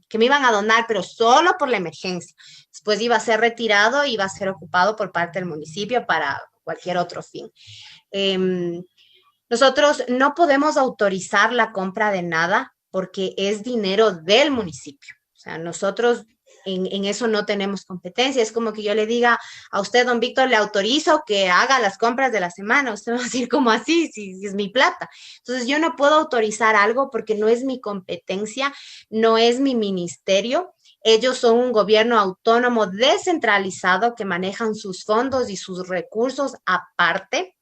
que me iban a donar, pero solo por la emergencia. Después iba a ser retirado y iba a ser ocupado por parte del municipio para cualquier otro fin. Nosotros no podemos autorizar la compra de nada porque es dinero del municipio. O sea, nosotros en eso no tenemos competencia. Es como que yo le diga a usted, don Víctor, le autorizo que haga las compras de la semana. Usted va a decir, ¿cómo así? Si es mi plata. Entonces, yo no puedo autorizar algo porque no es mi competencia, no es mi ministerio. Ellos son un gobierno autónomo descentralizado que manejan sus fondos y sus recursos aparte.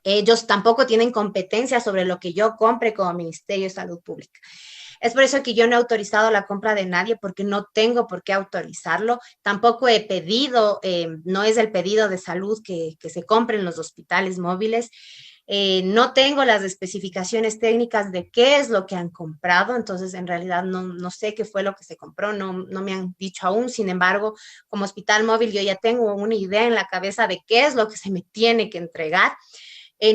Ellos tampoco tienen competencia sobre lo que yo compre como Ministerio de Salud Pública. Es por eso que yo no he autorizado la compra de nadie, porque no tengo por qué autorizarlo. Tampoco he pedido, no es el pedido de salud que se compren los hospitales móviles. No tengo las especificaciones técnicas de qué es lo que han comprado, entonces en realidad no sé qué fue lo que se compró, no me han dicho aún. Sin embargo, como hospital móvil yo ya tengo una idea en la cabeza de qué es lo que se me tiene que entregar.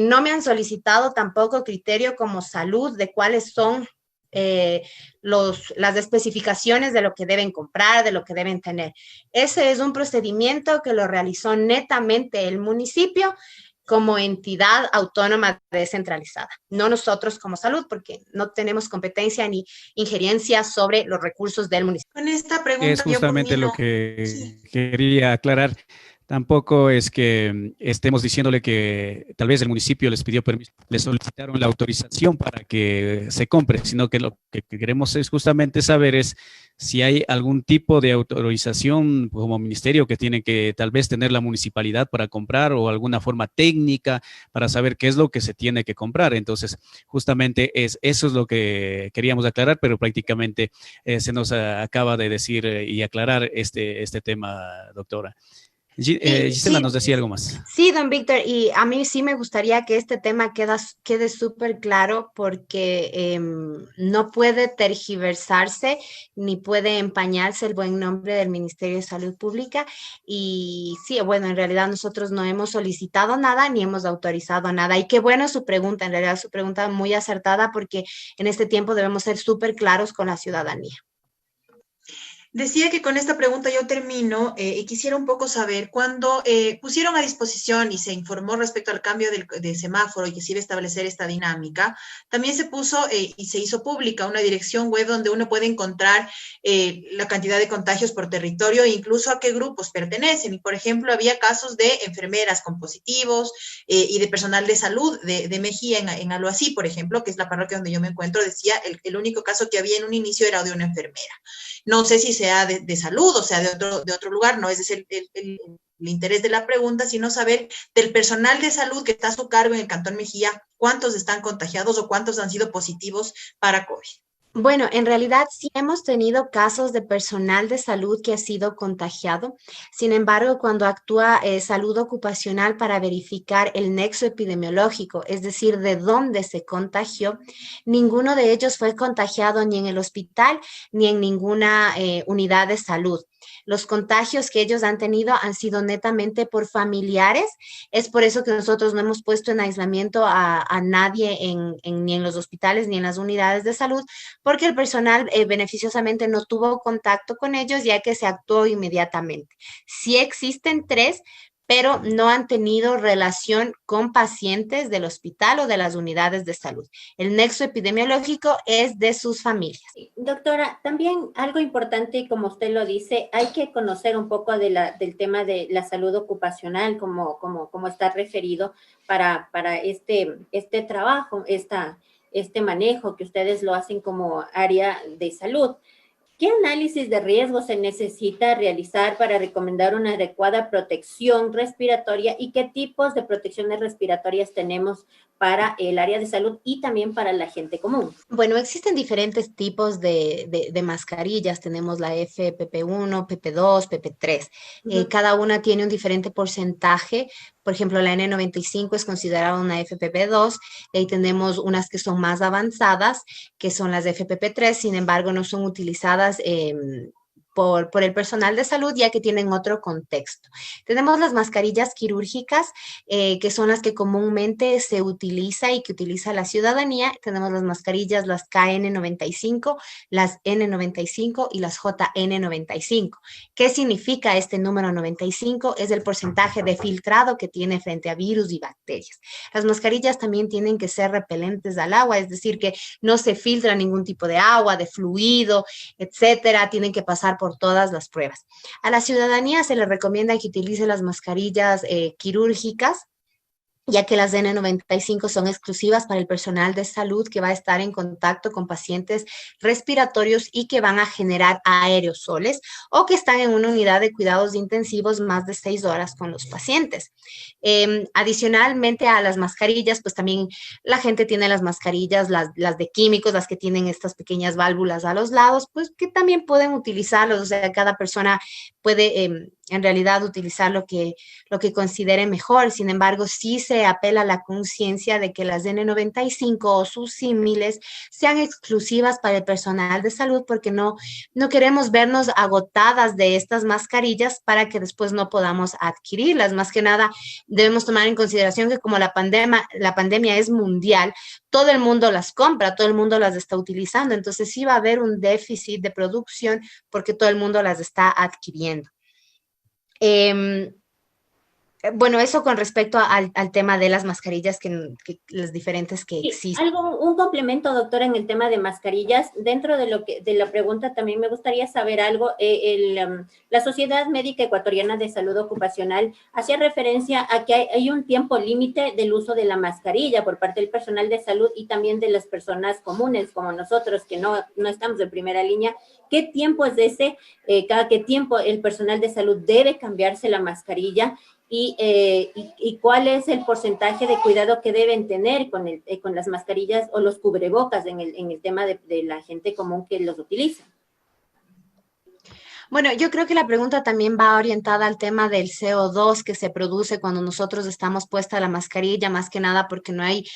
No me han solicitado tampoco criterio como salud de cuáles son las especificaciones de lo que deben comprar, de lo que deben tener. Ese es un procedimiento que lo realizó netamente el municipio como entidad autónoma descentralizada, no nosotros como salud, porque no tenemos competencia ni injerencia sobre los recursos del municipio. Con esta pregunta es justamente lo que quería aclarar. Tampoco es que estemos diciéndole que tal vez el municipio les pidió permiso, les solicitaron la autorización para que se compre, sino que lo que queremos es justamente saber es si hay algún tipo de autorización como ministerio que tiene que tal vez tener la municipalidad para comprar, o alguna forma técnica para saber qué es lo que se tiene que comprar. Entonces, justamente eso es lo que queríamos aclarar, pero prácticamente se nos acaba de decir y aclarar este tema, doctora. Gisela nos decía algo más. Sí, don Víctor, y a mí sí me gustaría que este tema quede súper claro, porque no puede tergiversarse ni puede empañarse el buen nombre del Ministerio de Salud Pública. Y sí, bueno, en realidad nosotros no hemos solicitado nada ni hemos autorizado nada. Y qué bueno su pregunta, en realidad su pregunta muy acertada, porque en este tiempo debemos ser súper claros con la ciudadanía. Decía que con esta pregunta yo termino y quisiera un poco saber, cuando pusieron a disposición y se informó respecto al cambio de semáforo y que se iba a establecer esta dinámica, también se puso y se hizo pública una dirección web donde uno puede encontrar la cantidad de contagios por territorio e incluso a qué grupos pertenecen. Y, por ejemplo, había casos de enfermeras con positivos y de personal de salud de Mejía en Aluasí, por ejemplo, que es la parroquia donde yo me encuentro, decía el único caso que había en un inicio era de una enfermera. No sé si sea de salud o sea de otro lugar, no ese es el interés de la pregunta, sino saber del personal de salud que está a su cargo en el Cantón Mejía, cuántos están contagiados o cuántos han sido positivos para COVID. Bueno, en realidad sí hemos tenido casos de personal de salud que ha sido contagiado. Sin embargo, cuando actúa salud ocupacional para verificar el nexo epidemiológico, es decir, de dónde se contagió, ninguno de ellos fue contagiado ni en el hospital ni en ninguna unidad de salud. Los contagios que ellos han tenido han sido netamente por familiares. Es por eso que nosotros no hemos puesto en aislamiento a nadie ni en los hospitales ni en las unidades de salud, porque el personal beneficiosamente no tuvo contacto con ellos ya que se actuó inmediatamente. Sí existen 3, pero no han tenido relación con pacientes del hospital o de las unidades de salud. El nexo epidemiológico es de sus familias. Doctora, también algo importante, como usted lo dice, hay que conocer un poco del tema de la salud ocupacional, como está referido para este trabajo, este manejo que ustedes lo hacen como área de salud. ¿Qué análisis de riesgo se necesita realizar para recomendar una adecuada protección respiratoria y qué tipos de protecciones respiratorias tenemos para el área de salud y también para la gente común? Bueno, existen diferentes tipos de mascarillas. Tenemos la FPP1, PP2, PP3. Cada una tiene un diferente porcentaje. Por ejemplo, la N95 es considerada una FPP2. Ahí tenemos unas que son más avanzadas, que son las de FPP3. Sin embargo, no son utilizadas por el personal de salud, ya que tienen otro contexto. Tenemos las mascarillas quirúrgicas, que son las que comúnmente se utiliza y que utiliza la ciudadanía. Tenemos las mascarillas, las KN95, las N95 y las JN95. ¿Qué significa este número 95? Es el porcentaje de filtrado que tiene frente a virus y bacterias. Las mascarillas también tienen que ser repelentes al agua, es decir, que no se filtra ningún tipo de agua, de fluido, etcétera. Tienen que pasar por todas las pruebas. A la ciudadanía se le recomienda que utilice las mascarillas quirúrgicas, ya que las N95 son exclusivas para el personal de salud que va a estar en contacto con pacientes respiratorios y que van a generar aerosoles o que están en una unidad de cuidados intensivos más de 6 horas con los pacientes. Adicionalmente a las mascarillas, pues también la gente tiene las mascarillas, las de químicos, las que tienen estas pequeñas válvulas a los lados, pues que también pueden utilizarlos. O sea, cada persona puede en realidad utilizar lo que considere mejor. Sin embargo, sí se apela a la conciencia de que las N95 o sus símiles sean exclusivas para el personal de salud, porque no queremos vernos agotadas de estas mascarillas para que después no podamos adquirirlas. Más que nada, debemos tomar en consideración que como la pandemia es mundial, todo el mundo las compra, todo el mundo las está utilizando, entonces sí va a haber un déficit de producción porque todo el mundo las está adquiriendo. Bueno, eso con respecto al tema de las mascarillas, que las diferentes que existen. Un complemento, doctora, en el tema de mascarillas. Dentro de la pregunta también me gustaría saber algo. La Sociedad Médica Ecuatoriana de Salud Ocupacional hacía referencia a que hay un tiempo límite del uso de la mascarilla por parte del personal de salud y también de las personas comunes como nosotros que no estamos en primera línea. ¿Qué tiempo es ese? ¿Cada qué tiempo el personal de salud debe cambiarse la mascarilla? Y cuál es el porcentaje de cuidado que deben tener con las mascarillas o los cubrebocas en el tema de la gente común que los utiliza. Bueno, yo creo que la pregunta también va orientada al tema del CO2 que se produce cuando nosotros estamos puesta la mascarilla, más que nada porque no hay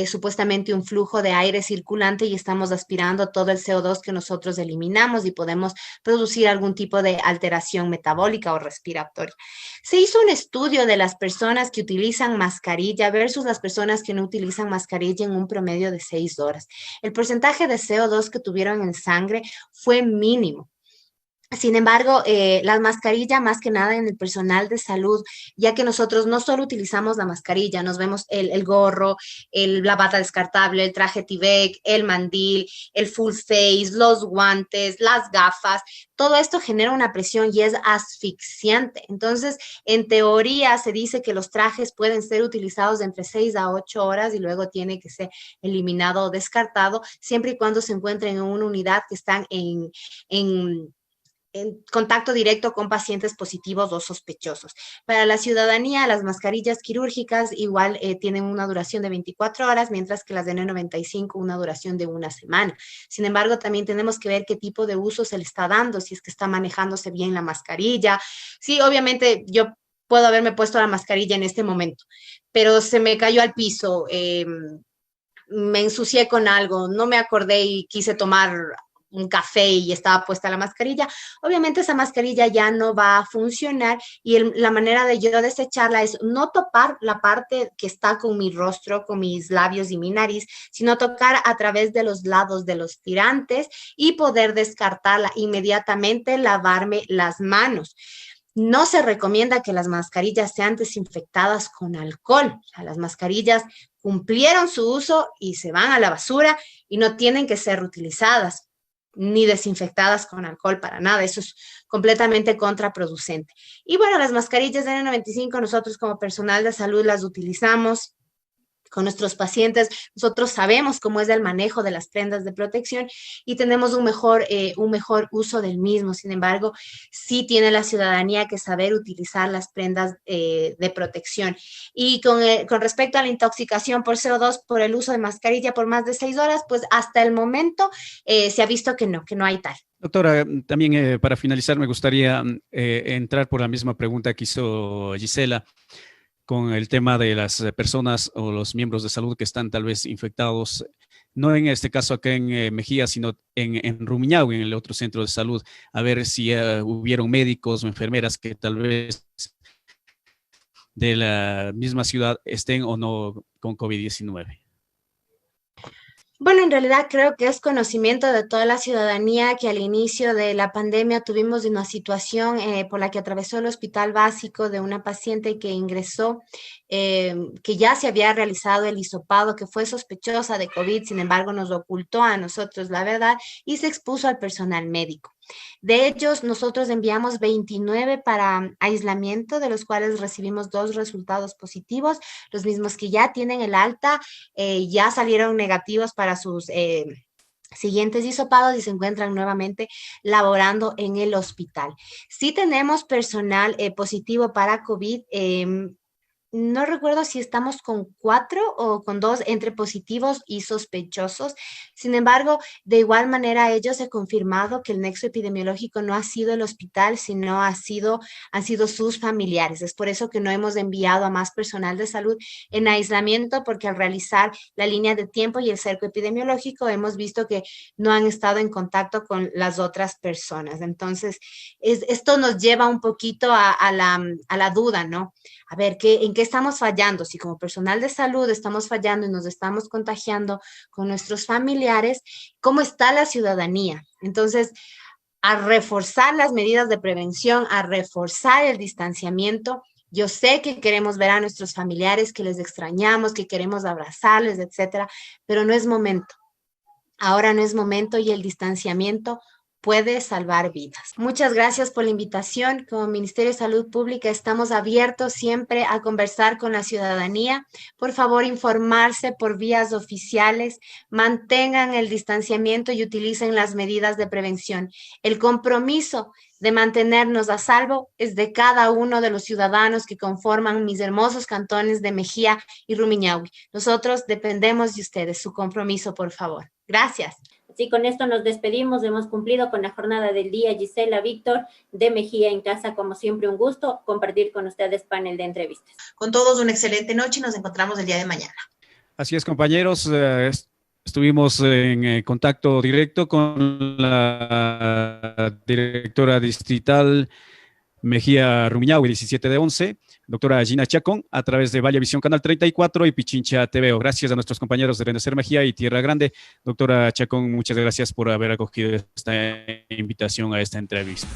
supuestamente un flujo de aire circulante y estamos aspirando todo el CO2 que nosotros eliminamos y podemos producir algún tipo de alteración metabólica o respiratoria. Se hizo un estudio de las personas que utilizan mascarilla versus las personas que no utilizan mascarilla en un promedio de 6 horas. El porcentaje de CO2 que tuvieron en sangre fue mínimo. Sin embargo, la mascarilla más que nada en el personal de salud, ya que nosotros no solo utilizamos la mascarilla, nos vemos el gorro, la bata descartable, el traje T-Bec, el mandil, el full face, los guantes, las gafas, todo esto genera una presión y es asfixiante. Entonces, en teoría se dice que los trajes pueden ser utilizados de entre 6 a 8 horas y luego tiene que ser eliminado o descartado, siempre y cuando se encuentren en una unidad que están en contacto directo con pacientes positivos o sospechosos. Para la ciudadanía, las mascarillas quirúrgicas igual tienen una duración de 24 horas, mientras que las de N95 una duración de una semana. Sin embargo, también tenemos que ver qué tipo de uso se le está dando, si es que está manejándose bien la mascarilla. Sí, obviamente yo puedo haberme puesto la mascarilla en este momento, pero se me cayó al piso, me ensucié con algo, no me acordé y quise tomar un café y estaba puesta la mascarilla, obviamente esa mascarilla ya no va a funcionar y la manera de yo desecharla es no topar la parte que está con mi rostro, con mis labios y mi nariz, sino tocar a través de los lados de los tirantes y poder descartarla inmediatamente, lavarme las manos. No se recomienda que las mascarillas sean desinfectadas con alcohol. O sea, las mascarillas cumplieron su uso y se van a la basura y no tienen que ser reutilizadas ni desinfectadas con alcohol para nada. Eso es completamente contraproducente. Y bueno, las mascarillas de N95 nosotros como personal de salud las utilizamos con nuestros pacientes, nosotros sabemos cómo es el manejo de las prendas de protección y tenemos un mejor uso del mismo. Sin embargo, sí tiene la ciudadanía que saber utilizar las prendas de protección. Y con respecto a la intoxicación por CO2 por el uso de mascarilla por más de 6 horas, pues hasta el momento se ha visto que no hay tal. Doctora, también para finalizar me gustaría entrar por la misma pregunta que hizo Gisela, con el tema de las personas o los miembros de salud que están tal vez infectados, no en este caso acá en Mejía, sino en Rumiñahui, en el otro centro de salud, a ver si hubieron médicos o enfermeras que tal vez de la misma ciudad estén o no con COVID-19. Bueno, en realidad creo que es conocimiento de toda la ciudadanía que al inicio de la pandemia tuvimos una situación por la que atravesó el hospital básico de una paciente que ingresó, que ya se había realizado el hisopado, que fue sospechosa de COVID, sin embargo nos ocultó a nosotros la verdad y se expuso al personal médico. De ellos, nosotros enviamos 29 para aislamiento, de los cuales recibimos 2 resultados positivos, los mismos que ya tienen el alta, ya salieron negativos para sus siguientes hisopados y se encuentran nuevamente laborando en el hospital. Sí tenemos personal positivo para COVID. No recuerdo si estamos con 4 o con 2 entre positivos y sospechosos. Sin embargo, de igual manera, ellos han confirmado que el nexo epidemiológico no ha sido el hospital, sino han sido sus familiares. Es por eso que no hemos enviado a más personal de salud en aislamiento, porque al realizar la línea de tiempo y el cerco epidemiológico, hemos visto que no han estado en contacto con las otras personas. Entonces, esto nos lleva un poquito a la duda, ¿no? A ver, ¿en qué estamos fallando? Si como personal de salud estamos fallando y nos estamos contagiando con nuestros familiares, ¿cómo está la ciudadanía? Entonces, a reforzar las medidas de prevención, a reforzar el distanciamiento. Yo sé que queremos ver a nuestros familiares, que les extrañamos, que queremos abrazarles, etcétera, pero no es momento. Ahora no es momento y el distanciamiento puede salvar vidas. Muchas gracias por la invitación. Como Ministerio de Salud Pública estamos abiertos siempre a conversar con la ciudadanía. Por favor, informarse por vías oficiales, mantengan el distanciamiento y utilicen las medidas de prevención. El compromiso de mantenernos a salvo es de cada uno de los ciudadanos que conforman mis hermosos cantones de Mejía y Rumiñahui. Nosotros dependemos de ustedes. Su compromiso, por favor. Gracias. Así con esto nos despedimos, hemos cumplido con la jornada del día. Gisela, Víctor, de Mejía en Casa, como siempre un gusto compartir con ustedes panel de entrevistas. Con todos una excelente noche y nos encontramos el día de mañana. Así es, compañeros, estuvimos en contacto directo con la directora distrital Mejía Rumiñahui, 17 de 11, doctora Gina Chacón, a través de Valle Visión Canal 34 y Pichincha TVO. Gracias a nuestros compañeros de Renacer Mejía y Tierra Grande. Doctora Chacón, muchas gracias por haber acogido esta invitación a esta entrevista.